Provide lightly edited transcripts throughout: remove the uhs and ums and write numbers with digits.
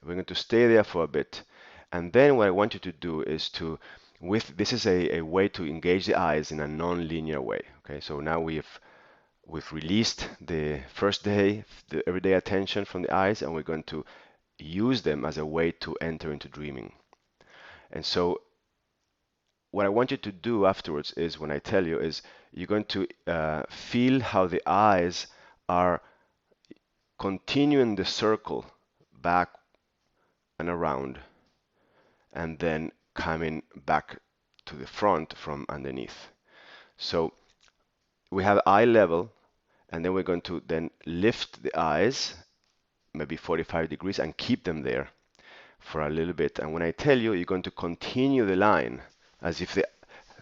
We're going to stay there for a bit. And then what I want you to do is this is a way to engage the eyes in a non-linear way. Okay, so now we've released the first day, the everyday attention from the eyes, and we're going to use them as a way to enter into dreaming. And so what I want you to do afterwards is, when I tell you, is you're going to feel how the eyes are continuing the circle back and around, and then coming back to the front from underneath. So we have eye level, and then we're going to then lift the eyes maybe 45 degrees and keep them there for a little bit. And when I tell you, you're going to continue the line as if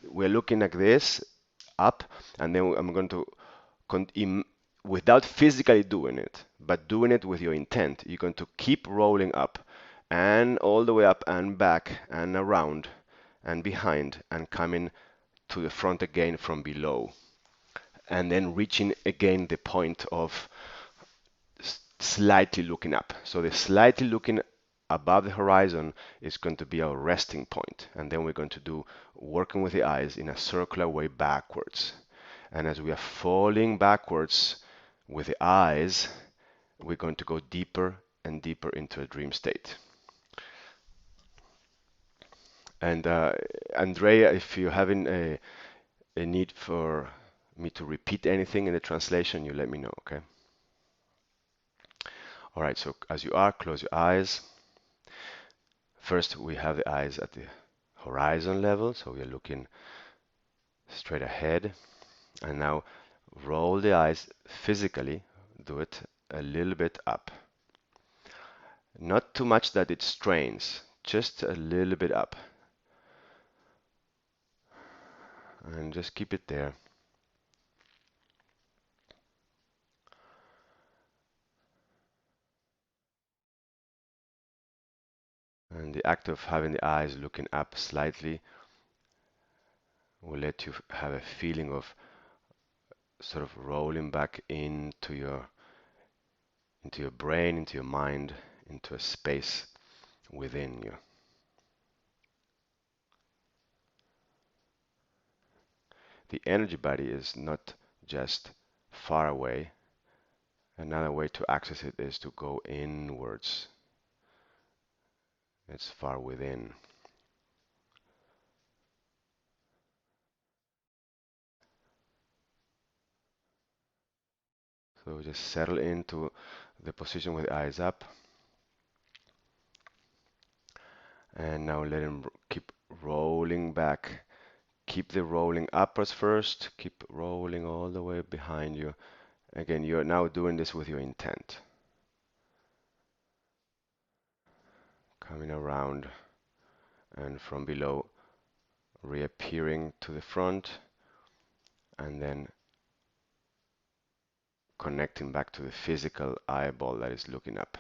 we're looking like this up, and then I'm going to without physically doing it, but doing it with your intent. You're going to keep rolling up and all the way up and back and around and behind and coming to the front again from below, and then reaching again the point of slightly looking up. So the slightly looking above the horizon is going to be our resting point, and then we're going to do working with the eyes in a circular way backwards. And as we are falling backwards with the eyes, we're going to go deeper and deeper into a dream state. And Andrea, if you're having a need for me to repeat anything in the translation, you let me know, okay? All right, so as you are, close your eyes. First, we have the eyes at the horizon level, so we are looking straight ahead. And now roll the eyes physically, do it a little bit up. Not too much that it strains, just a little bit up. And just keep it there. And the act of having the eyes looking up slightly will let you have a feeling of sort of rolling back into your brain, into your mind, into a space within you. The energy body is not just far away. Another way to access it is to go inwards. It's far within. So just settle into the position with the eyes up. And now let him keep rolling back. Keep the rolling upwards first. Keep rolling all the way behind you. Again, you're now doing this with your intent. Coming around and from below, reappearing to the front, and then connecting back to the physical eyeball that is looking up.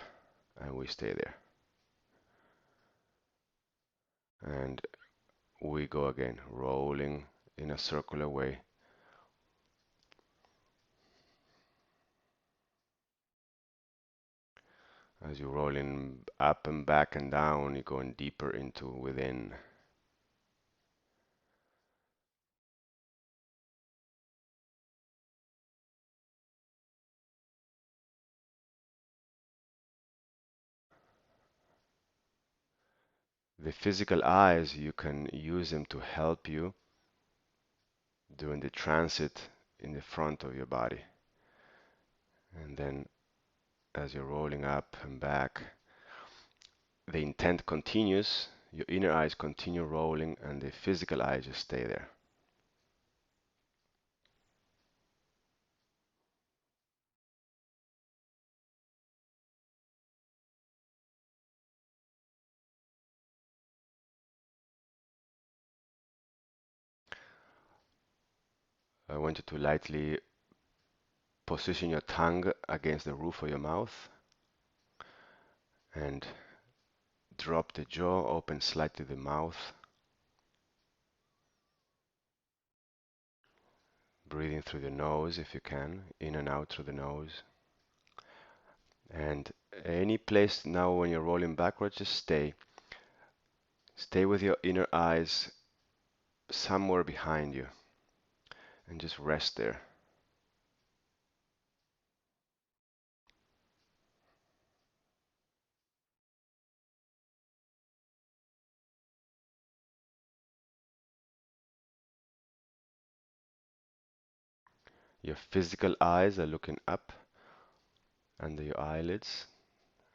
And we stay there. And we go again, rolling in a circular way. As you're rolling up and back and down, you're going deeper into within. The physical eyes, you can use them to help you during the transit in the front of your body. And then as you're rolling up and back, the intent continues, your inner eyes continue rolling, and the physical eyes just stay there. I want you to lightly position your tongue against the roof of your mouth and drop the jaw, open slightly the mouth. Breathing through the nose if you can, in and out through the nose. And Any place now when you're rolling backwards, just stay. Stay with your inner eyes somewhere behind you and just rest there. Your physical eyes are looking up under your eyelids,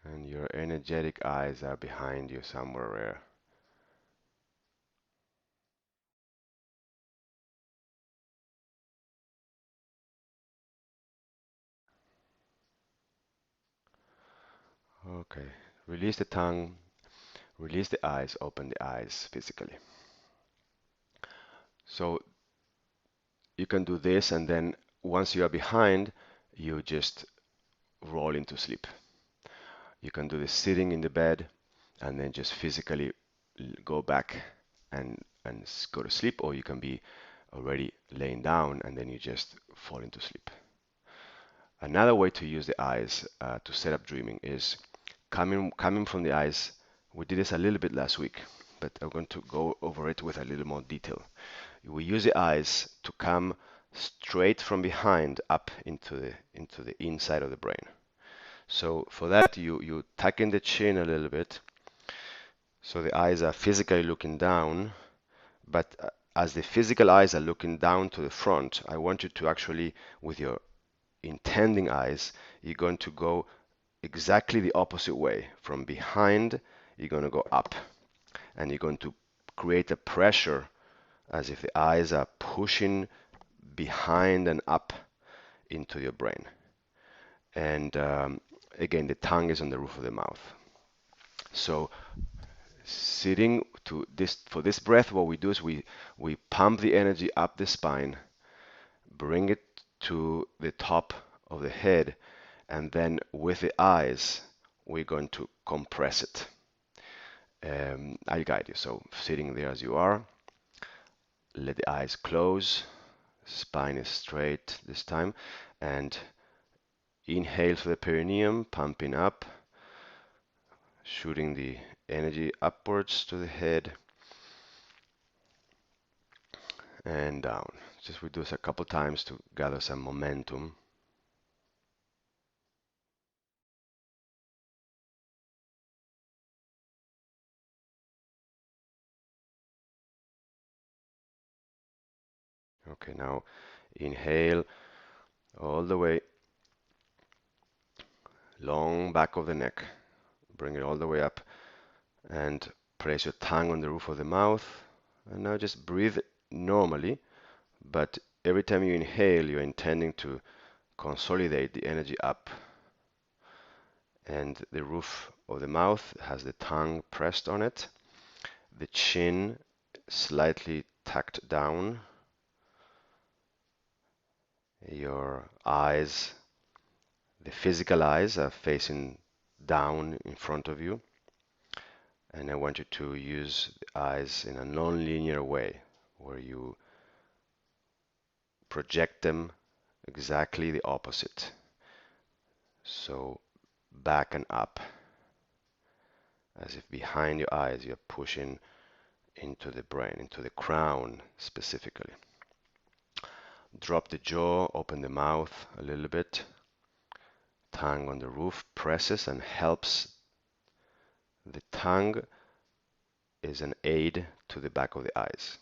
and your energetic eyes are behind you somewhere there. Okay, release the tongue, release the eyes, open the eyes physically. So you can do this, and then once you are behind, you just roll into sleep. You can do this sitting in the bed and then just physically go back and go to sleep, or you can be already laying down and then you just fall into sleep. Another way to use the eyes to set up dreaming is coming from the eyes. We did this a little bit last week, but I'm going to go over it with a little more detail. We use the eyes to come straight from behind up into the inside of the brain. So for that, you tuck in the chin a little bit, so the eyes are physically looking down, but as the physical eyes are looking down to the front, I want you to actually, with your intending eyes, you're going to go exactly the opposite way. From behind, you're going to go up, and you're going to create a pressure as if the eyes are pushing behind and up into your brain. And again, the tongue is on the roof of the mouth. So sitting to this for this breath, what we do is we pump the energy up the spine, bring it to the top of the head, and then with the eyes, we're going to compress it. I'll guide you. So sitting there as you are, let the eyes close, spine is straight this time, and inhale for the perineum, pumping up, shooting the energy upwards to the head and down. Just we do this a couple times to gather some momentum. Okay, now inhale all the way, long back of the neck. Bring it all the way up and place your tongue on the roof of the mouth. And now just breathe normally, but every time you inhale, you're intending to consolidate the energy up. And the roof of the mouth has the tongue pressed on it, the chin slightly tucked down, your eyes, the physical eyes are facing down in front of you. And I want you to use the eyes in a non-linear way where you project them exactly the opposite. So back and up, as if behind your eyes you're pushing into the brain, into the crown specifically. Drop the jaw, open the mouth a little bit. Tongue on the roof presses and helps. The tongue is an aid to the back of the eyes.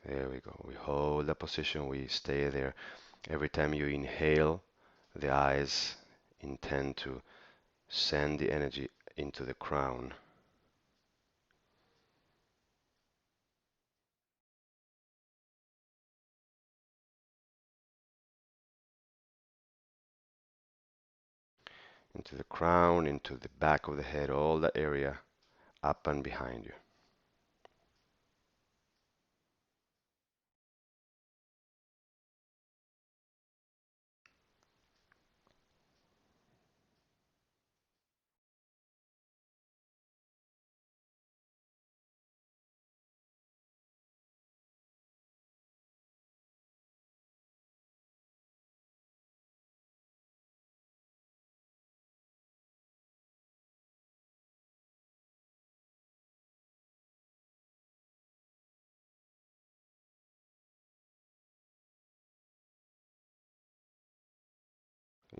There we go. We hold the position, we stay there. Every time you inhale, the eyes intend to send the energy into the crown. Into the crown, into the back of the head, all that area up and behind you.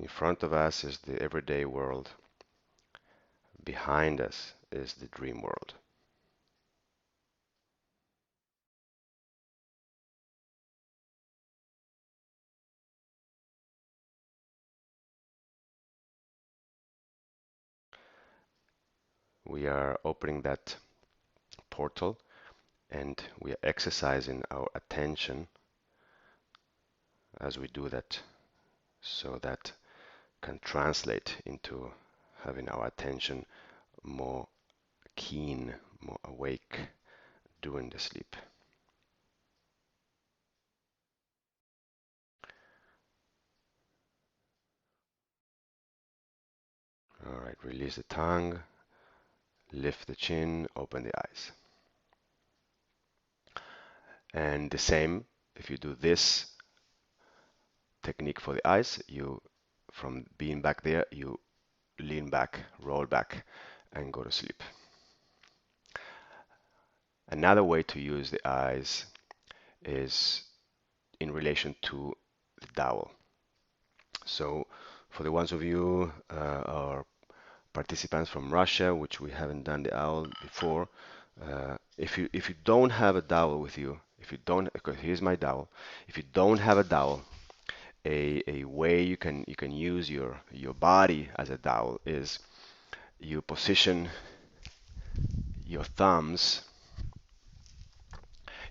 In front of us is the everyday world. Behind us is the dream world. We are opening that portal and we are exercising our attention as we do that, so that can translate into having our attention more keen, more awake during the sleep. All right, release the tongue, lift the chin, open the eyes. And the same, if you do this technique for the eyes, you, from being back there, you lean back, roll back, and go to sleep. Another way to use the eyes is in relation to the dowel. So for the ones of you or participants from Russia, which we haven't done the owl before, if you don't have a dowel with you, if you don't, because here's my dowel. If you don't have a dowel, a way you can use your body as a dowel is you position your thumbs.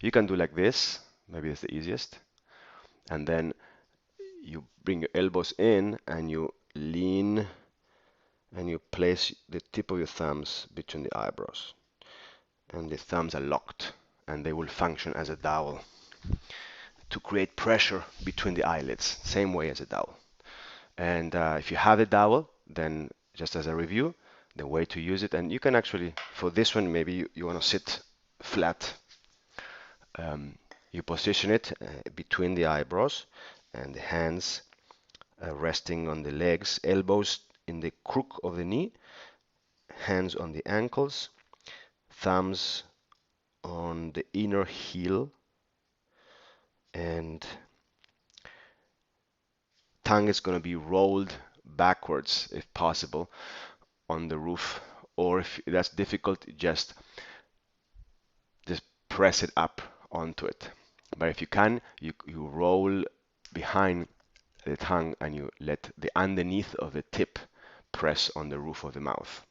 You can do like this, maybe that's the easiest, and then you bring your elbows in and you lean and you place the tip of your thumbs between the eyebrows, and the thumbs are locked and they will function as a dowel to create pressure between the eyelids, same way as a dowel. And if you have a dowel, then just as a review, the way to use it, and you can actually, for this one, maybe you want to sit flat. You position it between the eyebrows and the hands resting on the legs, elbows in the crook of the knee, hands on the ankles, thumbs on the inner heel, and tongue is going to be rolled backwards if possible on the roof, or if that's difficult, just press it up onto it. But if you can, you roll behind the tongue and you let the underneath of the tip press on the roof of the mouth.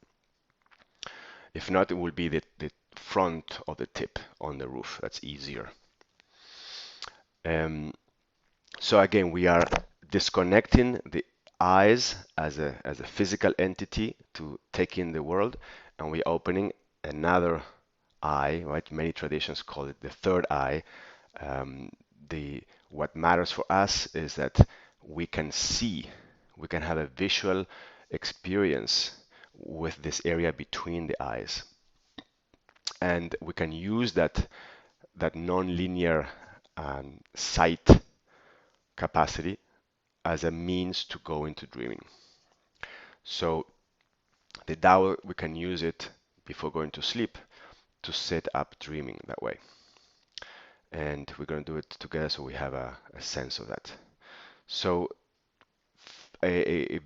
If not, it will be the front of the tip on the roof. That's easier. So again, we are disconnecting the eyes as a physical entity to take in the world, and we're opening another eye, right? Many traditions call it the third eye. What matters for us is that we can see, we can have a visual experience with this area between the eyes, and we can use that non-linear sight capacity as a means to go into dreaming. So the Dao, we can use it before going to sleep to set up dreaming that way. And we're going to do it together so we have a sense of that. So a very